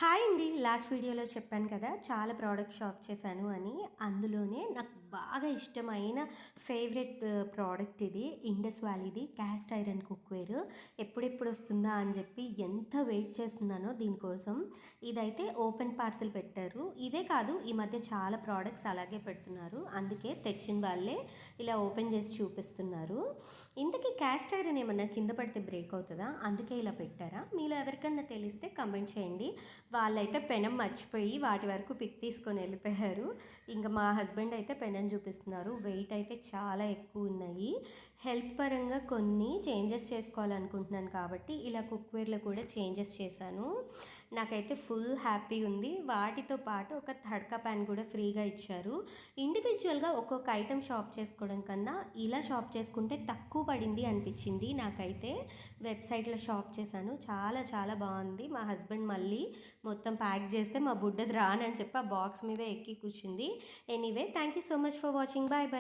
Hi అండి. Last వీడియోలో చెప్పాను కదా! చాలా ప్రోడక్ట్స్ షాప్ చేశాను అని. అందులోనే నాకు బాగా ఇష్టమైన ఫేవరెట్ ప్రోడక్ట్ ఇది. ఇండస్ వ్యాలీది క్యాస్ట్ ఐరన్ కుక్‌వేర్. ఎప్పుడెప్పుడు వస్తుందా అని చెప్పి ఎంత వెయిట్ చేస్తున్నానో దీనికోసం. ఇదైతే ఓపెన్ పార్సెల్ పెట్టారు. ఇదే కాదు, ఈ మధ్య చాలా ప్రోడక్ట్స్ అలాగే పెడుతున్నారు. అందుకే తెచ్చిన వాళ్ళే ఇలా ఓపెన్ చేసి చూపిస్తున్నారు. ఇంతకీ క్యాస్ట్ ఐరన్ ఏమన్నా కింద పడితే బ్రేక్ అవుతదా? అందుకే ఇలా పెట్టారా? మీలో ఎవరికన్నా తెలిస్తే కామెంట్ చేయండి. వాళ్ళైతే పెనం మర్చిపోయి వాటి వరకు పిక్ తీసుకొని వెళ్ళిపోయారు. ఇంకా మా హస్బెండ్ అయితే పెనం చూపిస్తున్నారు. వెయిట్ అయితే చాలా ఎక్కువ ఉన్నాయి. హెల్త్ పరంగా కొన్ని చేంజెస్ చేసుకోవాలనుకుంటున్నాను కాబట్టి ఇలా కుక్వేర్లో కూడా చేంజెస్ చేశాను. నాకైతే ఫుల్ హ్యాపీ ఉంది. వాటితో పాటు ఒక తడకా ప్యాన్ కూడా ఫ్రీగా ఇచ్చారు. ఇండివిజువల్గా ఒక్కొక్క ఐటెం షాప్ చేసుకోవడం కన్నా ఇలా షాప్ చేసుకుంటే తక్కువ పడింది అనిపించింది నాకైతే. వెబ్సైట్లో షాప్ చేశాను. చాలా చాలా బాగుంది. మా హస్బెండ్ మళ్ళీ మొత్తం ప్యాక్ చేస్తే మా బుడ్డది రానని చెప్పి ఆ బాక్స్ మీద ఎక్కి కూర్చుంది. Anyway, thank you so much for watching. Bye bye.